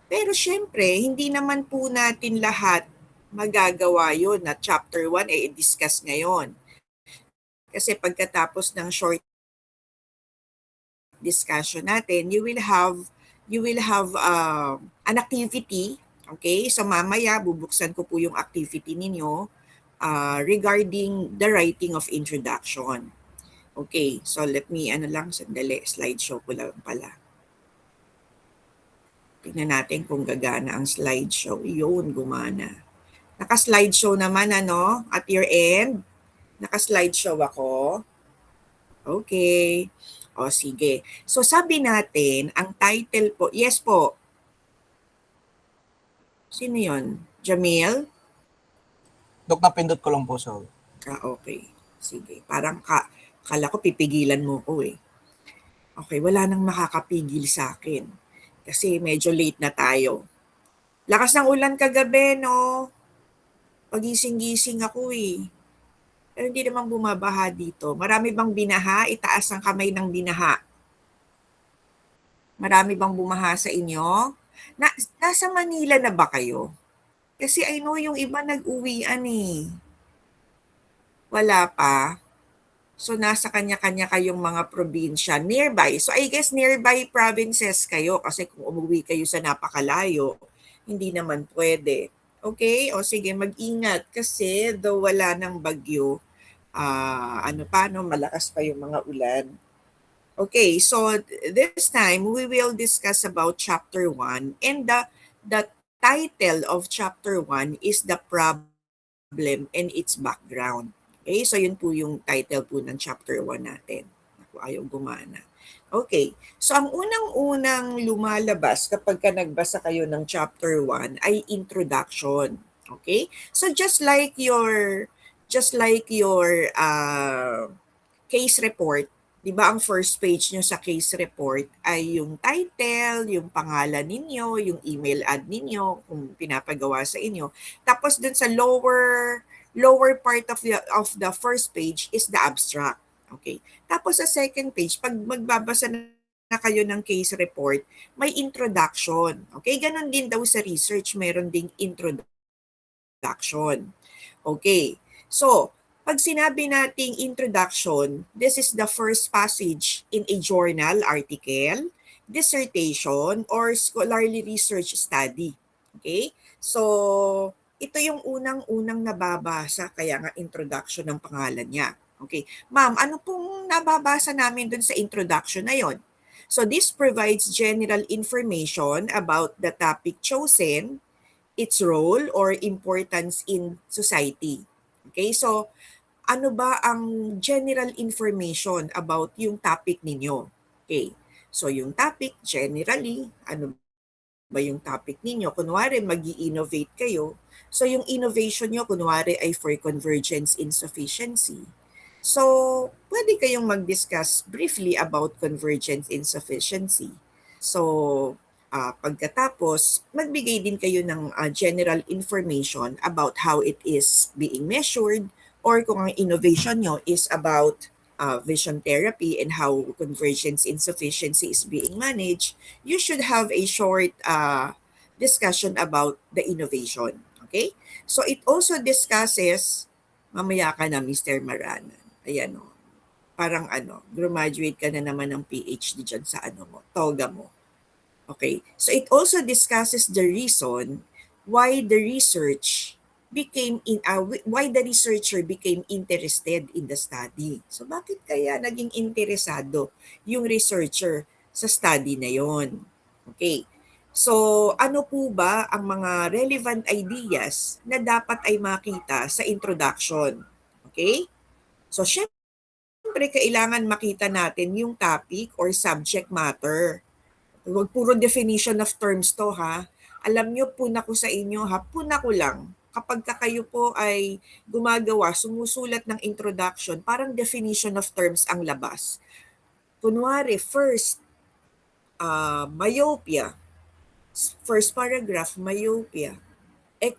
Pero syempre, hindi naman po natin lahat magagawa yun na chapter 1 ay i-discuss ngayon. Kasi pagkatapos ng short discussion natin, you will have an activity. Okay? So mamaya bubuksan ko po yung activity ninyo regarding the writing of introduction. Okay, so let me sandali, slideshow ko lang pala. Tingnan natin kung gagana ang slideshow. Yun, gumana. Naka-slideshow naman at your end. Naka-slideshow ako. Okay. O sige. So sabi natin, ang title po, yes po. Sino yun? Jamil? Dok, napindot ko lang po, sorry. Okay. Sige. Parang kala ko pipigilan mo ko eh. Okay, wala nang makakapigil sa akin. Kasi medyo late na tayo. Lakas ng ulan kagabi, no? Pagising-gising ako eh. Pero hindi naman bumabaha dito. Marami bang binaha? Itaas ang kamay ng binaha. Marami bang bumaha sa inyo? Nasa Manila na ba kayo? Kasi I know yung iba nag-uwian eh. Wala pa. So nasa kanya-kanya kayong mga probinsya nearby. So I guess nearby provinces kayo kasi kung umuwi kayo sa napakalayo, hindi naman pwede. Okay? O sige, mag-ingat kasi though wala ng bagyo, malakas pa yung mga ulan. Okay, so this time we will discuss about chapter 1 and the title of chapter 1 is the problem and its background. Okay, so yun po yung title po ng chapter 1 natin. Ako, ayaw gumana. Okay, so ang unang-unang lumalabas kapag ka nagbasa kayo ng chapter 1 ay introduction. Okay? So just like your case report, 'di ba ang first page nyo sa case report ay yung title, yung pangalan ninyo, yung email ad ninyo kung pinapagawa sa inyo. Tapos dun sa lower part of the first page is the abstract. Okay. Tapos sa second page, pag magbabasa na kayo ng case report, may introduction. Okay, ganun din daw sa research, meron ding introduction. Okay. So, pag sinabi nating introduction, this is the first passage in a journal article, dissertation, or scholarly research study. Okay? So, ito yung unang-unang nababasa, kaya nga introduction ng pangalan niya. Okay. Ma'am, ano pong nababasa namin dun sa introduction na yon? So, this provides general information about the topic chosen, its role or importance in society. Okay, so ano ba ang general information about yung topic ninyo? Okay, so yung topic generally, ano ba yung topic ninyo? Kunwari, mag-i-innovate kayo. So yung innovation nyo, kunwari, ay for convergence insufficiency. So, pwede kayong mag-discuss briefly about convergence insufficiency. So, pagkatapos, magbigay din kayo ng general information about how it is being measured or kung ang innovation nyo is about vision therapy and how convergence insufficiency is being managed, you should have a short discussion about the innovation. Okay? So, it also discusses, mamaya ka na, Mr. Marana. Ayan o. Parang graduate ka na naman ng PhD dyan sa toga mo. Okay. So it also discusses the reason why the researcher became interested in the study. So bakit kaya naging interesado yung researcher sa study na yon? Okay. So ano po ba ang mga relevant ideas na dapat ay makita sa introduction? Okay? So syempre kailangan makita natin yung topic or subject matter. Huwag puro definition of terms to ha. Alam nyo, puna ko sa inyo ha, puna ko lang. Kapag kayo po ay gumagawa, sumusulat ng introduction, parang definition of terms ang labas. Kunwari, first, myopia. First paragraph, myopia.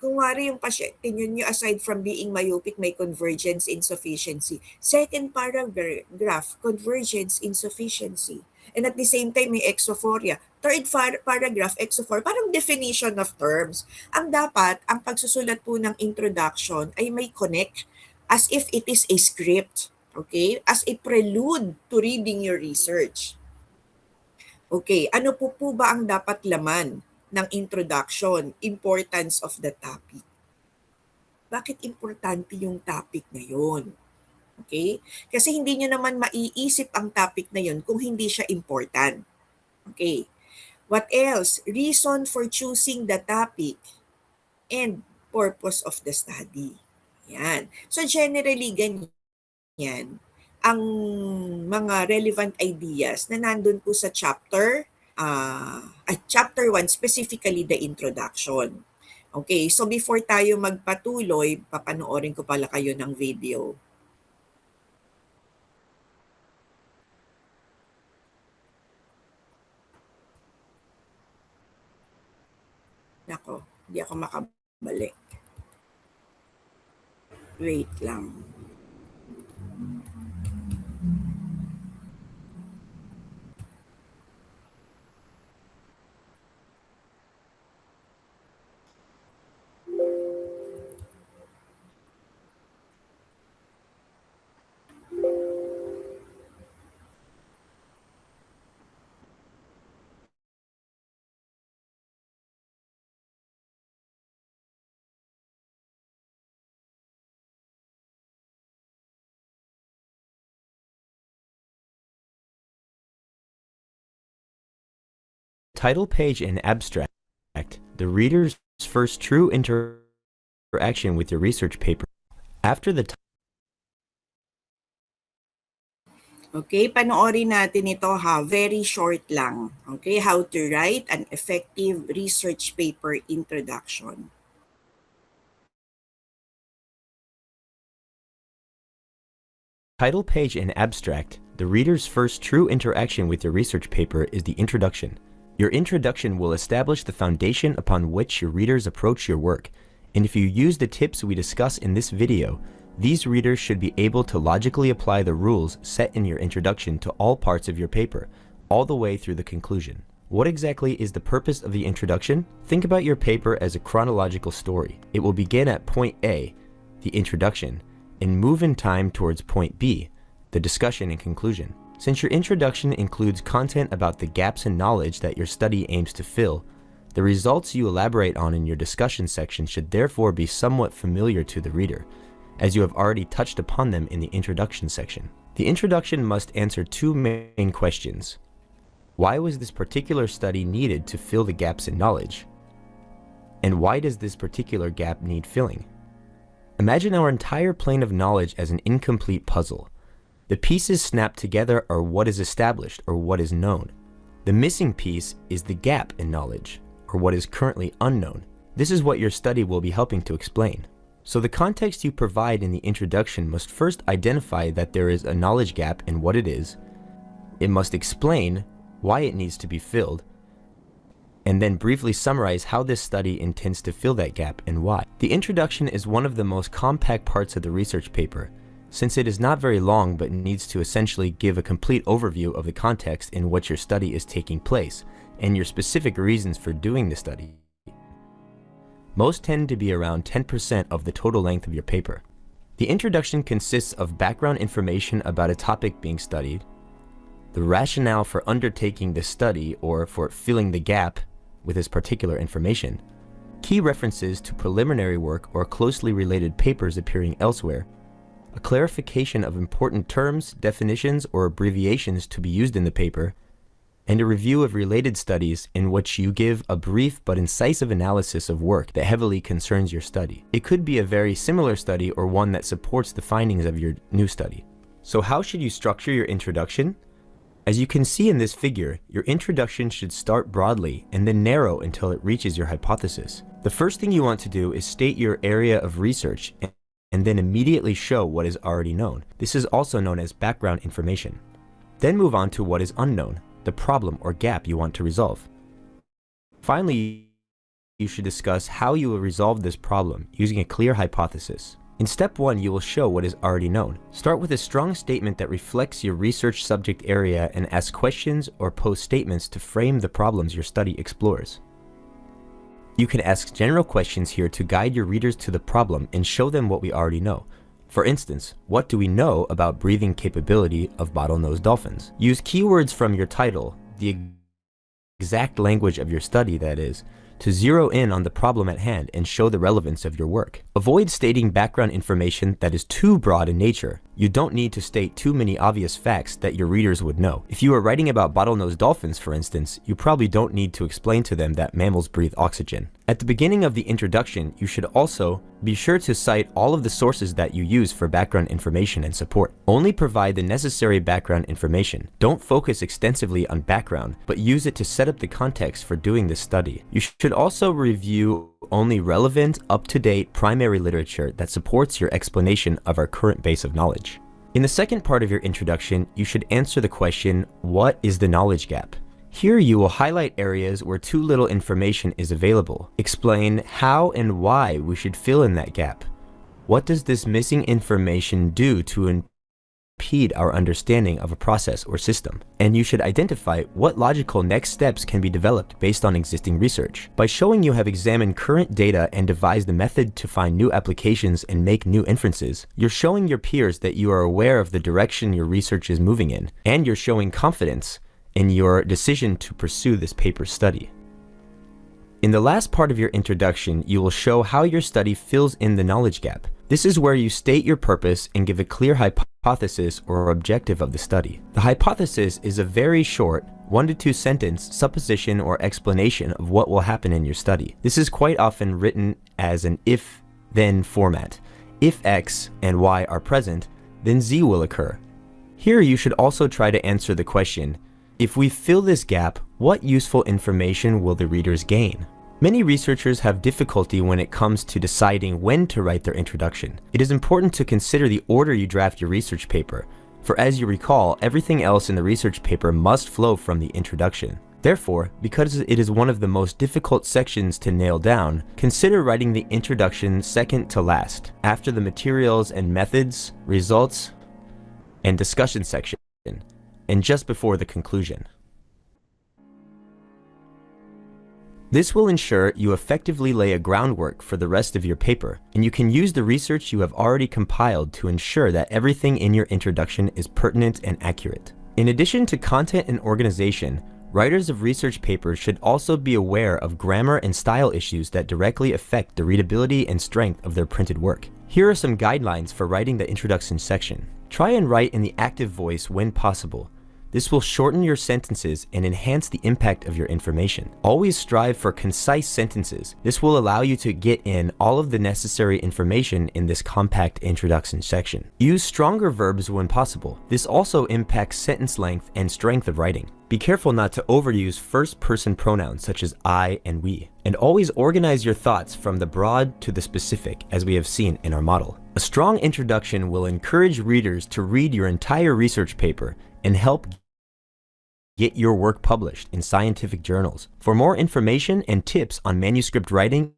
Kung wari yung pasyente nyo, aside from being myopic, may convergence insufficiency. Second paragraph, convergence insufficiency. And at the same time, may exophoria. paragraph, exo 4, parang definition of terms. Ang dapat, ang pagsusulat po ng introduction ay may connect as if it is a script. Okay? As a prelude to reading your research. Okay, ano po ba ang dapat laman ng introduction? Importance of the topic. Bakit importante yung topic na yun? Okay? Kasi hindi nyo naman maiisip ang topic na yun kung hindi siya important. Okay. What else? Reason for choosing the topic and purpose of the study. Yan. So generally, ganyan ang mga relevant ideas na nandun po sa chapter, chapter 1, specifically the introduction. Okay, so before tayo magpatuloy, papanoorin ko pala kayo ng video. Nako, hindi ako makabalik. Wait lang. Title page and abstract, the reader's first true interaction with your research paper. After the Okay, panoorin natin ito ha. Very short lang. Okay, how to write an effective research paper introduction. title page and abstract, the reader's first true interaction with your research paper is the introduction. Your introduction will establish the foundation upon which your readers approach your work, and if you use the tips we discuss in this video, these readers should be able to logically apply the rules set in your introduction to all parts of your paper, all the way through the conclusion. What exactly is the purpose of the introduction? Think about your paper as a chronological story. It will begin at point A, the introduction, and move in time towards point B, the discussion and conclusion. Since your introduction includes content about the gaps in knowledge that your study aims to fill, the results you elaborate on in your discussion section should therefore be somewhat familiar to the reader, as you have already touched upon them in the introduction section. The introduction must answer two main questions. Why was this particular study needed to fill the gaps in knowledge? And why does this particular gap need filling? Imagine our entire plane of knowledge as an incomplete puzzle. The pieces snapped together are what is established or what is known. The missing piece is the gap in knowledge, or what is currently unknown. This is what your study will be helping to explain. So the context you provide in the introduction must first identify that there is a knowledge gap and what it is. It must explain why it needs to be filled, and then briefly summarize how this study intends to fill that gap and why. The introduction is one of the most compact parts of the research paper, since it is not very long but needs to essentially give a complete overview of the context in which your study is taking place, and your specific reasons for doing the study. Most tend to be around 10% of the total length of your paper. The introduction consists of background information about a topic being studied, the rationale for undertaking the study or for filling the gap with this particular information, key references to preliminary work or closely related papers appearing elsewhere, a clarification of important terms, definitions, or abbreviations to be used in the paper, and a review of related studies in which you give a brief but incisive analysis of work that heavily concerns your study. It could be a very similar study or one that supports the findings of your new study. So how should you structure your introduction? As you can see in this figure, your introduction should start broadly and then narrow until it reaches your hypothesis. The first thing you want to do is state your area of research and then immediately show what is already known. This is also known as background information. Then move on to what is unknown, the problem or gap you want to resolve. Finally, you should discuss how you will resolve this problem using a clear hypothesis. In step 1, you will show what is already known. Start with a strong statement that reflects your research subject area and ask questions or pose statements to frame the problems your study explores. You can ask general questions here to guide your readers to the problem and show them what we already know. For instance, what do we know about breathing capability of bottlenose dolphins? Use keywords from your title, the exact language of your study that is, to zero in on the problem at hand and show the relevance of your work. Avoid stating background information that is too broad in nature. You don't need to state too many obvious facts that your readers would know. If you are writing about bottlenose dolphins, for instance, you probably don't need to explain to them that mammals breathe oxygen. At the beginning of the introduction, you should also be sure to cite all of the sources that you use for background information and support. Only provide the necessary background information. Don't focus extensively on background, but use it to set up the context for doing this study. You should also review only relevant, up-to-date primary literature that supports your explanation of our current base of knowledge. In the second part of your introduction, you should answer the question, what is the knowledge gap? Here you will highlight areas where too little information is available. Explain how and why we should fill in that gap. What does this missing information do to impede our understanding of a process or system? And you should identify what logical next steps can be developed based on existing research. By showing you have examined current data and devised the method to find new applications and make new inferences, you're showing your peers that you are aware of the direction your research is moving in, and you're showing confidence in your decision to pursue this paper study. In the last part of your introduction, you will show how your study fills in the knowledge gap. This is where you state your purpose and give a clear hypothesis or objective of the study. The hypothesis is a very short, 1 to 2 sentence supposition or explanation of what will happen in your study. This is quite often written as an if-then format. If X and Y are present, then Z will occur. Here you should also try to answer the question, if we fill this gap, what useful information will the readers gain? Many researchers have difficulty when it comes to deciding when to write their introduction. It is important to consider the order you draft your research paper, for as you recall, everything else in the research paper must flow from the introduction. Therefore, because it is one of the most difficult sections to nail down, consider writing the introduction second to last, after the materials and methods, results, and discussion section, and just before the conclusion. This will ensure you effectively lay a groundwork for the rest of your paper, and you can use the research you have already compiled to ensure that everything in your introduction is pertinent and accurate. In addition to content and organization, writers of research papers should also be aware of grammar and style issues that directly affect the readability and strength of their printed work. Here are some guidelines for writing the introduction section. Try and write in the active voice when possible. This will shorten your sentences and enhance the impact of your information. Always strive for concise sentences. This will allow you to get in all of the necessary information in this compact introduction section. Use stronger verbs when possible. This also impacts sentence length and strength of writing. Be careful not to overuse first-person pronouns such as I and we. And always organize your thoughts from the broad to the specific, as we have seen in our model. A strong introduction will encourage readers to read your entire research paper and help get your work published in scientific journals. For more information and tips on manuscript writing,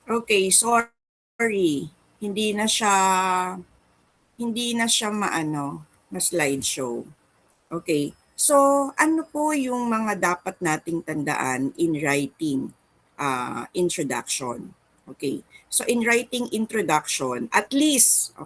Okay, sorry. Hindi na siya ma-slideshow. Okay. So, ano po yung mga dapat nating tandaan in writing introduction? Okay. So, in writing introduction, at least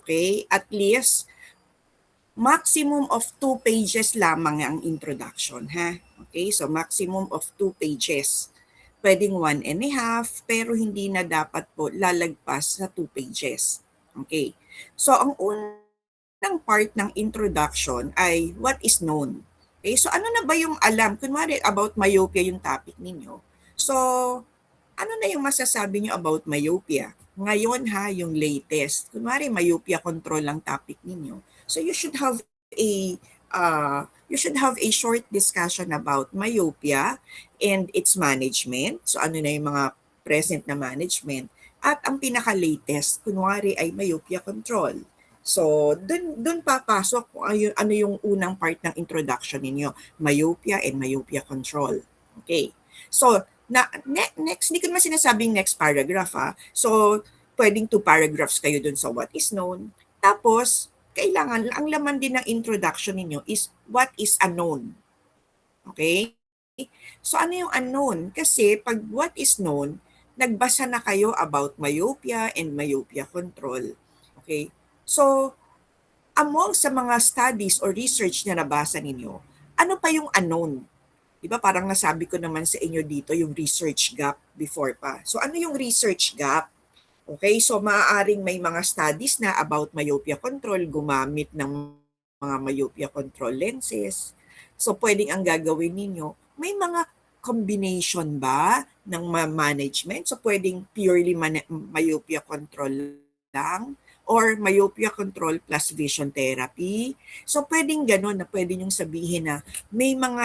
maximum of 2 pages lamang ang introduction, ha? Okay? So, maximum of 2 pages. Pwedeng 1.5, pero hindi na dapat po lalagpas sa 2 pages. Okay. So, ang unang part ng introduction ay what is known. Okay, so ano na ba yung alam? Kunwari about myopia yung topic ninyo. So, ano na yung masasabi nyo about myopia? Ngayon ha, yung latest. Kunwari, myopia control lang topic ninyo. So you should have a short discussion about myopia and its management. So ano na yung mga present na management. At ang pinaka-latest, kunwari ay myopia control. So, dun papasok kung ano yung unang part ng introduction ninyo, myopia and myopia control. Okay. So, next, hindi ko naman sinasabing next paragraph ha. So, pwedeng 2 paragraphs kayo dun sa what is known. Tapos, kailangan, ang laman din ng introduction ninyo is what is unknown. Okay? So, ano yung unknown? Kasi pag what is known, nagbasa na kayo about myopia and myopia control. Okay? So, among sa mga studies or research na nabasa ninyo, ano pa yung unknown? Diba parang nasabi ko naman sa inyo dito yung research gap before pa. So ano yung research gap? Okay, so maaaring may mga studies na about myopia control, gumamit ng mga myopia control lenses. So pwedeng ang gagawin ninyo, may mga combination ba ng management? So pwedeng purely myopia control lang or myopia control plus vision therapy. So pwedeng ganun na pwede niyong sabihin na may mga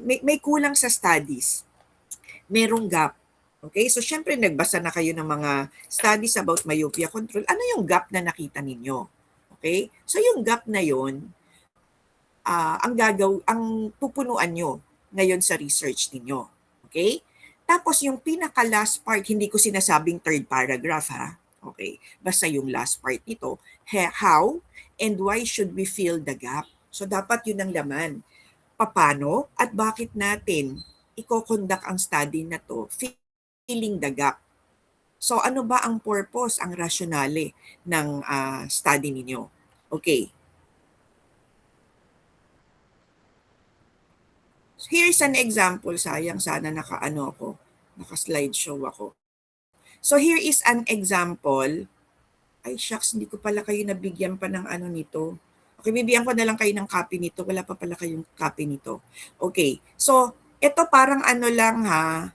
may kulang sa studies. Merong gap. Okay? So syempre nagbasa na kayo ng mga studies about myopia control. Ano yung gap na nakita ninyo? Okay? So yung gap na yon, ang pupunuan nyo ngayon sa research ninyo. Okay? Tapos yung pinaka last part, hindi ko sinasabing third paragraph ha. Okay, basta yung last part nito, how and why should we fill the gap? So dapat yun ang laman. Paano at bakit natin i-conduct ang study na to, filling the gap. So ano ba ang purpose, ang rationale ng study ninyo? Okay. Here's an example, sayang sana naka-slideshow ako. So here is an example. Ay shucks, hindi ko pala kayo nabigyan pa ng ano nito. Okay, bibigyan ko na lang kayo ng copy nito. Wala pa pala kayong copy nito. Okay, so ito parang ano lang ha,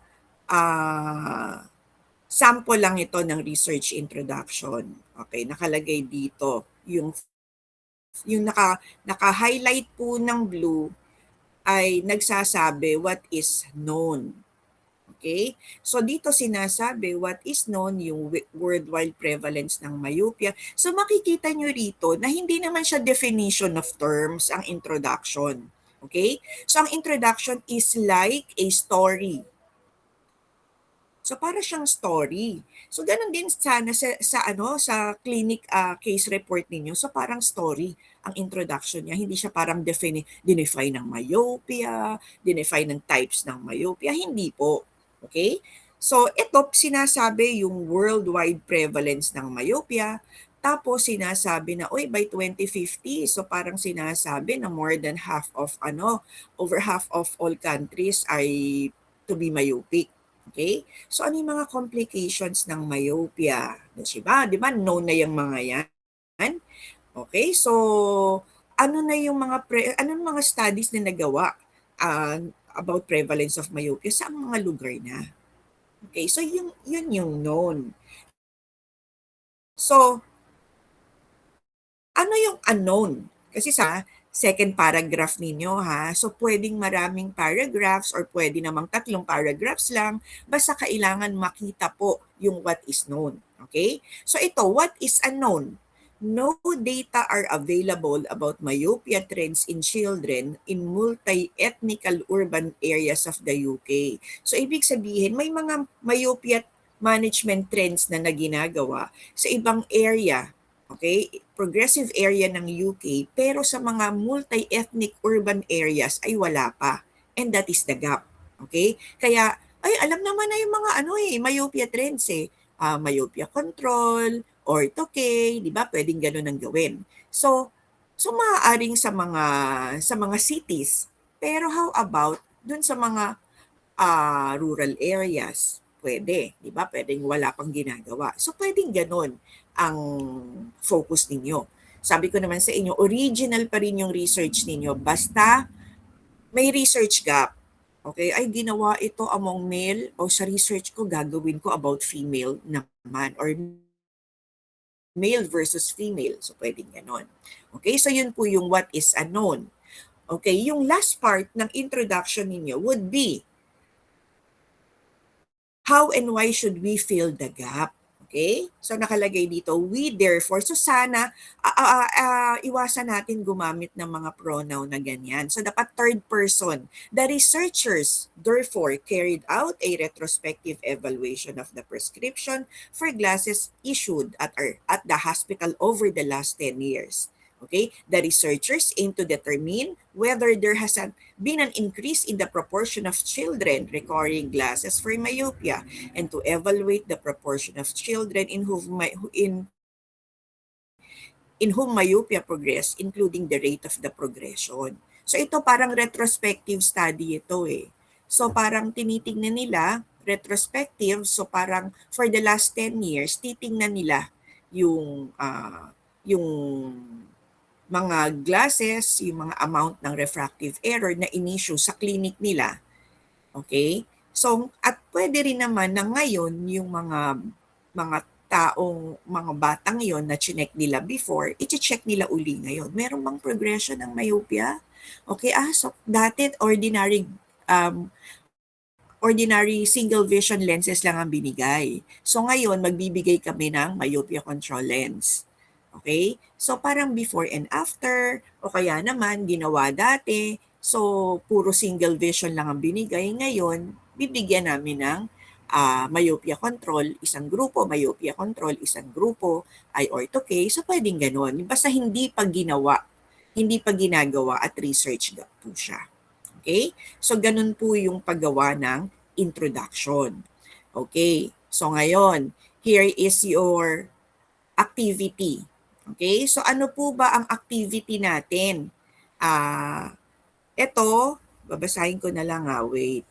sample lang ito ng research introduction. Okay, nakalagay dito yung naka-highlight po ng blue ay nagsasabi what is known. Okay? So dito sinasabi what is known yung worldwide prevalence ng myopia. So makikita nyo rito na hindi naman siya definition of terms ang introduction. Okay? So ang introduction is like a story. So para siyang story. So ganun din sana sa clinic case report ninyo. So parang story ang introduction niya. Hindi siya parang define ng myopia, define ng types ng myopia. Hindi po. Okay? So ito sinasabi yung worldwide prevalence ng myopia. Tapos sinasabi na by 2050, so parang sinasabi na more than over half of all countries ay to be myopic. Okay? So ano yung mga complications ng myopia? Diba? Diba? Known na yung mga yan. Okay? So ano na yung mga studies na nagawa about prevalence of myopia sa mga lugar na? Okay? So yun yung known. So ano yung unknown? Kasi sa second paragraph ninyo ha. So pwedeng maraming paragraphs or pwede namang 3 paragraphs lang. Basta kailangan makita po yung what is known. Okay? So ito, what is unknown? No data are available about myopia trends in children in multi-ethnical urban areas of the UK. So ibig sabihin, may mga myopia management trends na ginagawa sa ibang area. Okay, progressive area ng UK, pero sa mga multi-ethnic urban areas ay wala pa. And that is the gap. Okay? Kaya, alam naman na yung mga myopia trends myopia control, ortho-K, di ba? Pwedeng ganun ang gawin. So maaaring sa mga cities. Pero how about dun sa mga rural areas. Pwede, di ba? Pwedeng wala pang ginagawa. So, pwedeng ganun ang focus ninyo. Sabi ko naman sa inyo, original pa rin yung research ninyo. Basta may research gap. Okay, ay ginawa ito among male o sa research ko gagawin ko about female naman or male versus female. So, pwedeng ganon. Okay, so yun po yung what is unknown. Okay, yung last part ng introduction ninyo would be how and why should we fill the gap? Okay? So nakalagay dito, we therefore. So sana iwasan natin gumamit ng mga pronoun na ganyan. So dapat third person. The researchers therefore carried out a retrospective evaluation of the prescription for glasses issued at the hospital over the last 10 years. Okay? The researchers aim to determine whether there has been an increase in the proportion of children requiring glasses for myopia and to evaluate the proportion of children in whom myopia progress, including the rate of the progression. So ito parang retrospective study ito eh. So parang tinitingnan nila, retrospective, so parang for the last 10 years, titingnan nila yung mga glasses, yung mga amount ng refractive error na in-issue sa clinic nila. Okay? So, at pwede rin naman na ngayon yung mga mga batang yon na chinek nila before, i-check nila uli ngayon. Meron bang progression ng myopia? Okay, so dati ordinary single vision lenses lang ang binigay. So ngayon, magbibigay kami ng myopia control lens. Okay? So parang before and after, o kaya naman ginawa dati, so puro single vision lang ang binigay. Ngayon, bibigyan namin ng myopia control, isang grupo, myopia control, isang grupo, ay ortho-K. So pwedeng ganun. Basta hindi pa ginagawa at research gap po siya. Okay? So ganun po yung paggawa ng introduction. Okay? So ngayon, here is your activity. Okay? So ano po ba ang activity natin? Ito, babasahin ko na lang wait.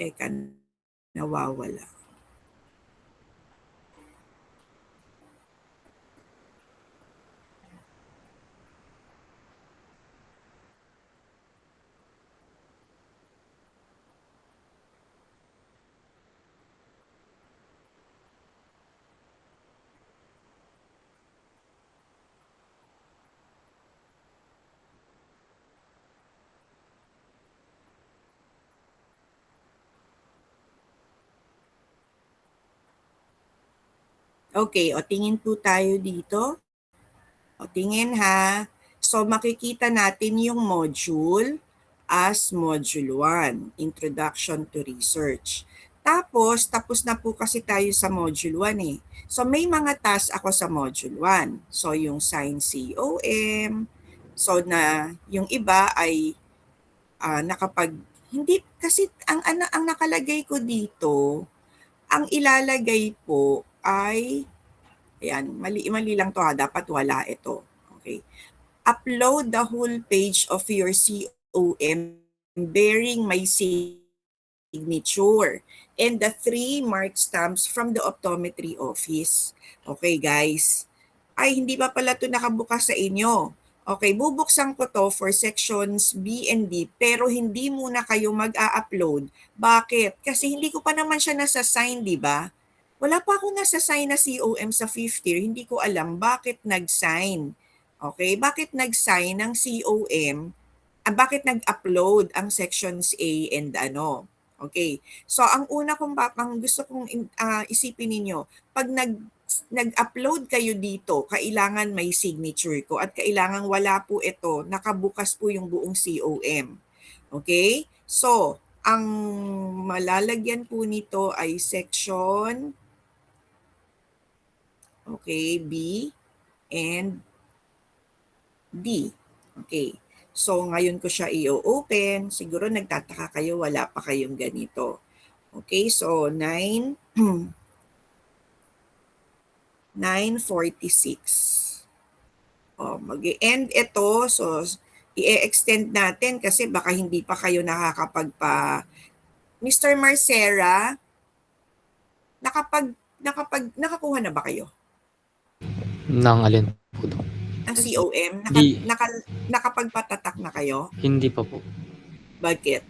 Teka, nawawala. Okay, o tingin po tayo dito. O tingin ha. So makikita natin yung module as Module 1, Introduction to Research. Tapos na po kasi tayo sa Module 1 eh. So may mga tasks ako sa Module 1. So yung Sign COM, so na yung iba ay hindi kasi ang nakalagay ko dito, ang ilalagay po ay ayan, mali lang to dapat wala ito. Okay. Upload the whole page of your COM bearing my signature and the 3 mark stamps from the optometry office. Okay, guys. Ay, hindi pa pala ito nakabukas sa inyo. Okay, bubuksan ko to for sections B and D pero hindi muna kayo mag-a-upload. Bakit? Kasi hindi ko pa naman siya nasa-sign, di ba? Wala pa akong nasa-sign na COM sa 5th year. Hindi ko alam bakit nag-sign. Okay, bakit nag-sign ng COM? Bakit nag-upload ang sections A and ano? Okay. So ang una kong ang gusto kong isipin ninyo, pag nag-upload kayo dito, kailangan may signature ko at kailangan wala po ito, nakabukas po yung buong COM. Okay? So, ang malalagyan po nito ay section B and D. Okay. So, ngayon ko siya i-open. Siguro nagtataka kayo, wala pa kayong ganito. Okay, so 9:46. Mag-e-end ito. So, i-extend natin kasi baka hindi pa kayo nakakapagpa... Mr. Marcera, nakakuha na ba kayo Nang alin po, Dok? ng COM? Di. Nakapagpatatak na kayo? Hindi pa po. Bakit?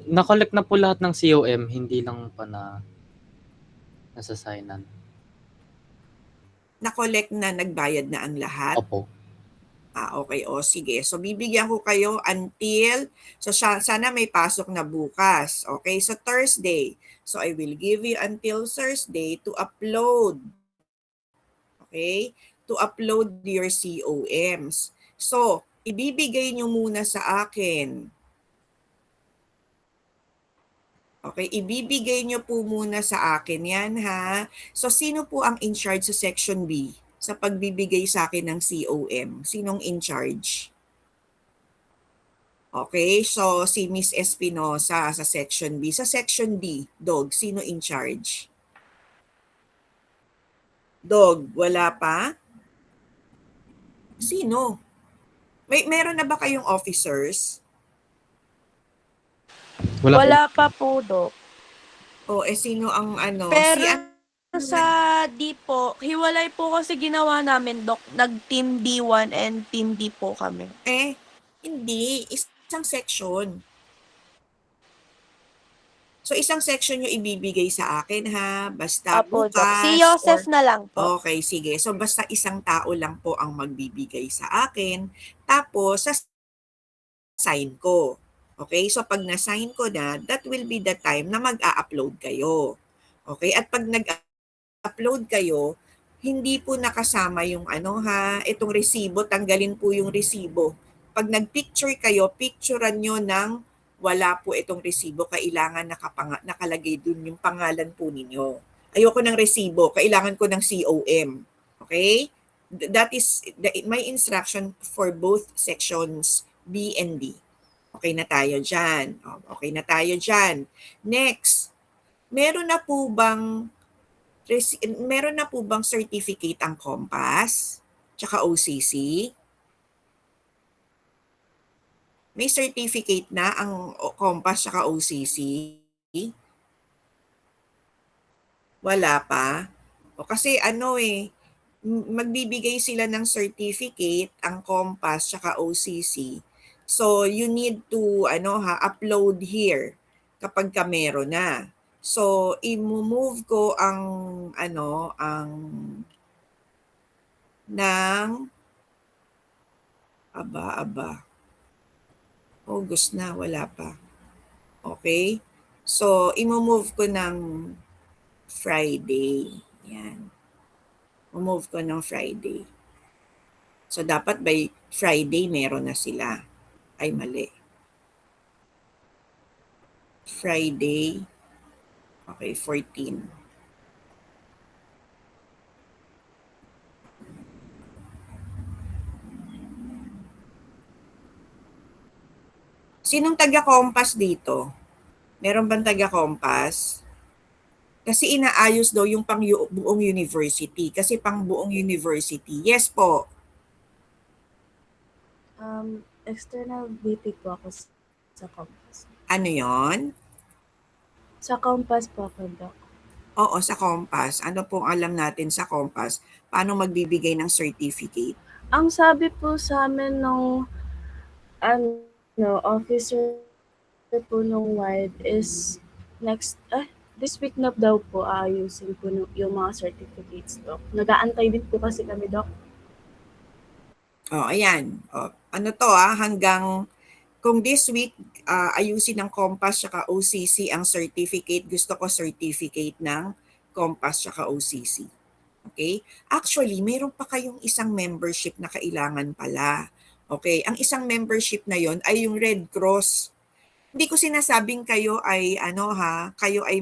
Na-collect na po lahat ng COM, hindi lang pa nasasignan. Na-collect na, nagbayad na ang lahat? Opo. Okay. Sige. So, bibigyan ko kayo until, so sana may pasok na bukas. Okay, so Thursday. So, I will give you until Thursday to upload. Okay? To upload your COMs. So, ibibigay nyo muna sa akin. Okay, ibibigay nyo po muna sa akin yan, ha? So, sino po ang in charge sa Section B sa pagbibigay sa akin ng COM? Sinong in charge? Okay, so si Miss Espinosa sa Section B. Sa Section D, Dog, sino in charge? Dog, wala pa? Sino? Meron na ba kayong officers? Wala pa po, Dok. Sino ang ano? Pero sa D po, hiwalay po kasi ginawa namin, Dok. Nag-team D1 and team D po kami. Hindi. Isang section. So, isang section yung ibibigay sa akin, ha? Basta Apo, Dok. bukas. Si Joseph na lang po. Okay, sige. So, basta isang tao lang po ang magbibigay sa akin. Tapos, sign ko. Okay, so pag na-sign ko na, that will be the time na mag-a-upload kayo. Okay, at pag nag-upload kayo, hindi po nakasama yung itong resibo, tanggalin po yung resibo. Pag nag-picture kayo, picturean nyo ng wala po itong resibo, kailangan nakalagay dun yung pangalan po ninyo. Ayoko ng resibo, kailangan ko ng COM. Okay? That is my instruction for both sections B and D. Okay na tayo dyan. Okay na tayo dyan. Next, meron na po bang certificate ang Compass tsaka OCC? May certificate na ang Compass tsaka OCC? Wala pa? Kasi magbibigay sila ng certificate ang Compass tsaka OCC. So you need to upload here kapag ka meron na. So i-move ko ang August na, wala pa. Okay? So i-move ko ng Friday. Yan. I-move ko ng Friday. So dapat by Friday meron na sila. Ay, mali. Friday. Okay, 14. Sinong taga-Compass dito? Meron bang taga-Compass? Kasi inaayos daw yung buong university. Kasi pang buong university. Yes po. External VP po ako sa Compass. Ano yon? Sa Compass po ako, Doc. Oo, sa Compass. Ano pong alam natin sa Compass? Paano magbibigay ng certificate? Ang sabi po sa amin nung officer po nung wide is this week na daw po aayusin po yung mga certificates, Doc. Nag-aantay din po kasi kami, Doc. Ayan. Hanggang kung this week ayusin ng Compass saka OCC ang certificate, gusto ko certificate ng Compass saka OCC. Okay? Actually, mayroon pa kayong isang membership na kailangan pala. Okay? Ang isang membership na yon ay yung Red Cross. Hindi ko sinasabing kayo ay kayo ay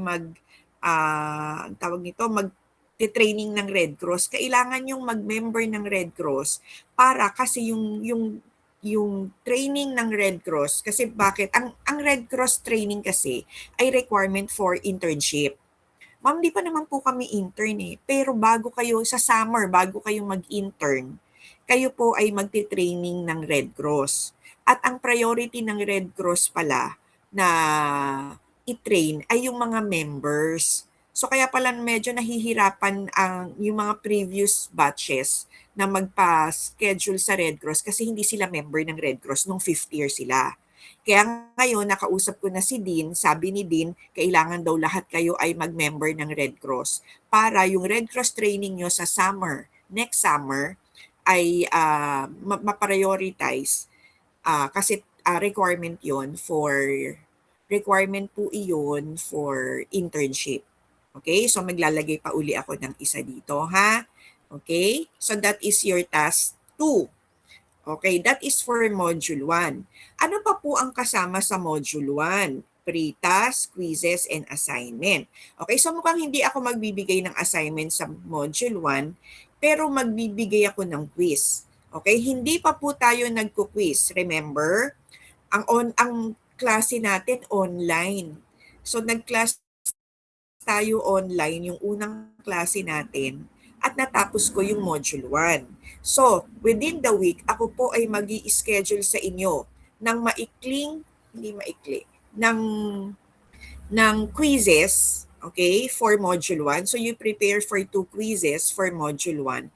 mag-training ng Red Cross. Kailangan yung mag-member ng Red Cross para kasi yung yung training ng Red Cross, kasi bakit? Ang Red Cross training kasi ay requirement for internship. Ma'am, di pa naman po kami intern eh. Pero bago kayo, sa summer, bago kayo mag-intern, kayo po ay magti-training ng Red Cross. At ang priority ng Red Cross pala na i-train ay yung mga members. So kaya pala medyo nahihirapan yung mga previous batches na magpa-schedule sa Red Cross kasi hindi sila member ng Red Cross nung 5th year sila. Kaya ngayon, nakausap ko na si Dean, sabi ni Dean, kailangan daw lahat kayo ay mag-member ng Red Cross para yung Red Cross training nyo sa summer, next summer, ay ma-prioritize kasi requirement po iyon for internship. Okay? So maglalagay pa uli ako ng isa dito, ha? Okay? So that is your task 2. Okay, that is for module 1. Ano pa po ang kasama sa module 1? Pre-task, quizzes, and assignment. Okay, so mukhang hindi ako magbibigay ng assignment sa module 1, pero magbibigay ako ng quiz. Okay, hindi pa po tayo nagko-quiz. Remember, ang klase natin online. So nag-class tayo online yung unang klase natin at natapos ko yung module 1. So, within the week, ako po ay magi-schedule sa inyo ng ng quizzes, okay, for module 1. So, you prepare for 2 quizzes for module 1.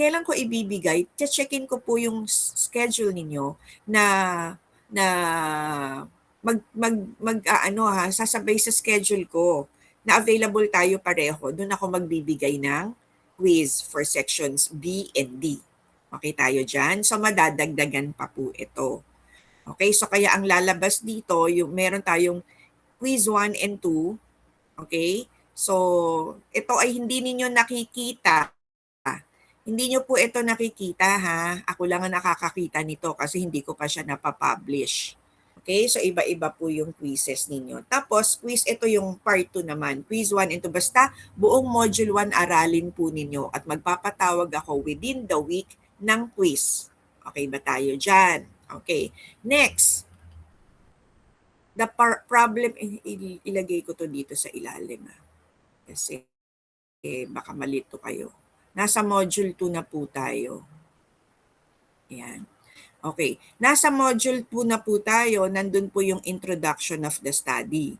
Kailan ko ibibigay? Checkin ko po yung schedule ninyo na sasabay sa schedule ko na available tayo pareho. Doon ako magbibigay ng quiz for sections B and D. Okay tayo dyan? So, madadagdagan pa po ito. Okay, so kaya ang lalabas dito, meron tayong quiz 1 and 2. Okay, so ito ay hindi ninyo nakikita. Hindi nyo po ito nakikita, ha? Ako lang ang nakakakita nito kasi hindi ko pa siya napapublish. Okay, so iba-iba po yung quizzes ninyo. Tapos, quiz, ito yung part 2 naman. Quiz 1 and 2. Basta, buong module 1 aralin po ninyo at magpapatawag ako within the week ng quiz. Okay ba tayo dyan? Okay. Next. The problem, ilagay ko to dito sa ilalim. Kasi, baka malito kayo. Nasa module 2 na po tayo. Ayan. Okay, nasa module 2 na po tayo, nandun po yung introduction of the study.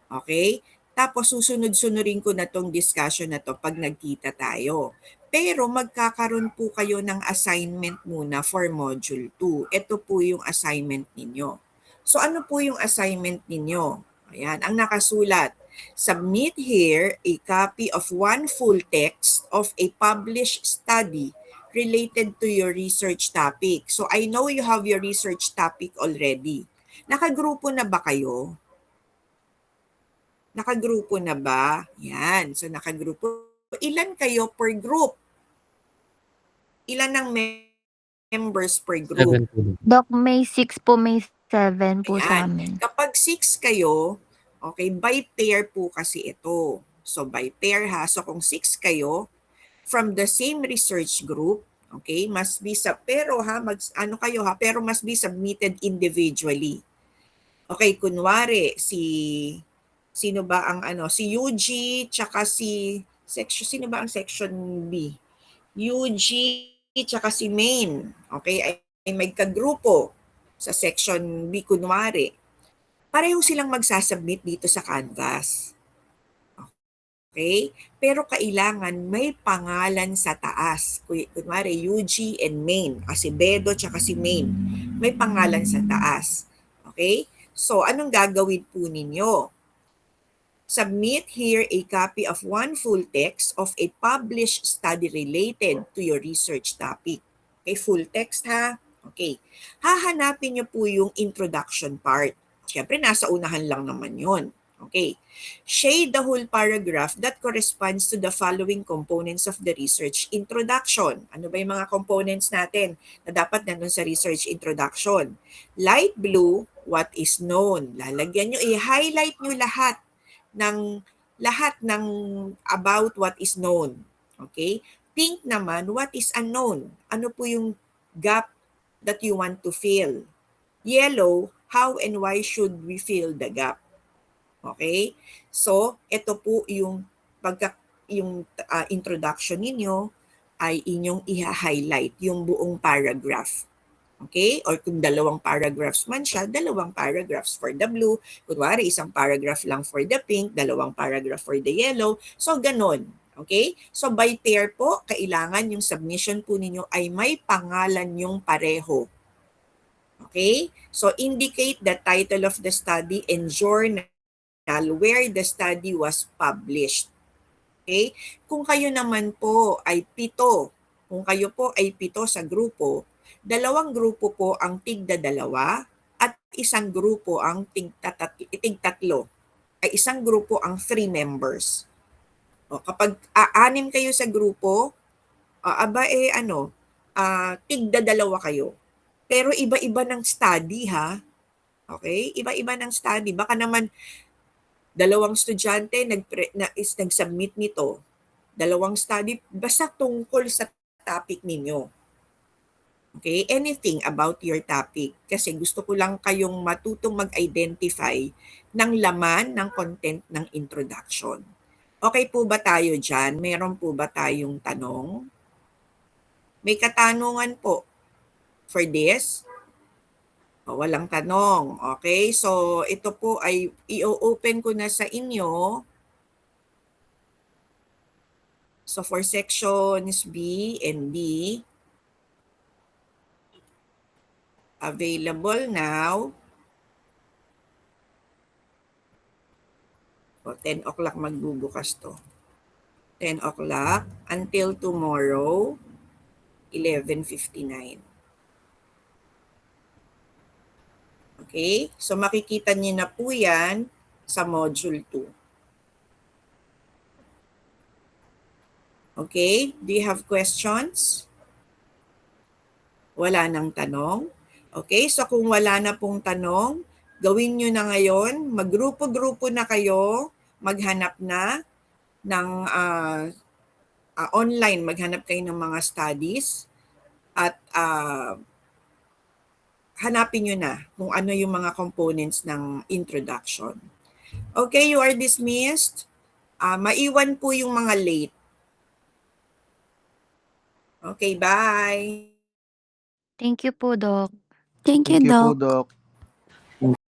Okay? Tapos susunod-sunurin ko na tong discussion na to pag nagkita tayo. Pero magkakaroon po kayo ng assignment muna for module 2. Ito po yung assignment ninyo. So ano po yung assignment ninyo? Ayan, ang nakasulat. Submit here a copy of one full text of a published study related to your research topic. So I know you have your research topic already. Nakagrupo na ba kayo? Nakagrupo na ba? Yan. So nakagrupo. Ilan kayo per group? Ilan ang members per group? 7 po. Doc, may 6 po, may 7 po sa Ayan. amin. Kapag 6 kayo, okay, by pair po kasi ito. So by pair ha. So kung 6 kayo, from the same research group, okay, must be pero must be submitted individually. Okay, kunwari sino ba ang si UG tsaka sino ba ang section B? UG tsaka si main. Okay, ay may kagrupo sa section B kunwari. Pareho silang magsasubmit dito sa Canvas. Okay? Pero kailangan may pangalan sa taas. Kunwari, UG and main. Kasi Bedo tsaka si main. May pangalan sa taas. Okay? So, anong gagawin po ninyo? Submit here a copy of one full text of a published study related to your research topic. Okay, full text ha? Okay. Hahanapin nyo po yung introduction part. Siyempre, nasa unahan lang naman yon. Okay. Shade the whole paragraph that corresponds to the following components of the research introduction. Ano ba yung mga components natin na dapat nandun sa research introduction? Light blue, what is known. Lalagyan nyo, i-highlight nyo lahat ng about what is known. Okay? Pink naman, what is unknown. Ano po yung gap that you want to fill. Yellow, how and why should we fill the gap? Okay? So, ito po yung introduction ninyo ay inyong i-highlight yung buong paragraph. Okay? Or kung dalawang paragraphs man siya, dalawang paragraphs for the blue. Kunwari, isang paragraph lang for the pink, dalawang paragraph for the yellow. So, ganon. Okay? So, by pair po, kailangan yung submission po ninyo ay may pangalan yung pareho. Okay? So, indicate the title of the study and journal where the study was published. Okay? Kung kayo naman po ay 7, kung kayo po ay 7 sa grupo, 2 grupo po ang tigda-2 at isang grupo ang tig-3, ay isang grupo ang 3 members. O, kapag 6 kayo sa grupo, tigda-2 kayo. Pero iba-iba ng study ha. Okay? Iba-iba ng study. Baka naman 2 estudyante nag-submit nito. 2 study, basta tungkol sa topic ninyo. Okay? Anything about your topic. Kasi gusto ko lang kayong matutong mag-identify ng laman ng content ng introduction. Okay po ba tayo dyan? Meron po ba tayong tanong? May katanungan po for this? Walang tanong. Okay? So, ito po ay i-open ko na sa inyo. So, for sections B and D, available now. 10 o'clock magbubukas to. 10 o'clock until tomorrow, 11:59. Okay? So, makikita niyo na po yan sa module 2. Okay? Do you have questions? Wala nang tanong? Okay? So, kung wala na pong tanong, gawin nyo na ngayon. Maggrupo-grupo na kayo. Maghanap na ng online. Maghanap kayo ng mga studies. At hanapin nyo na kung ano yung mga components ng introduction. Okay, you are dismissed. Maiwan po yung mga late. Okay, bye. Thank you po, Doc. Thank you, Thank you po, Doc. Doc.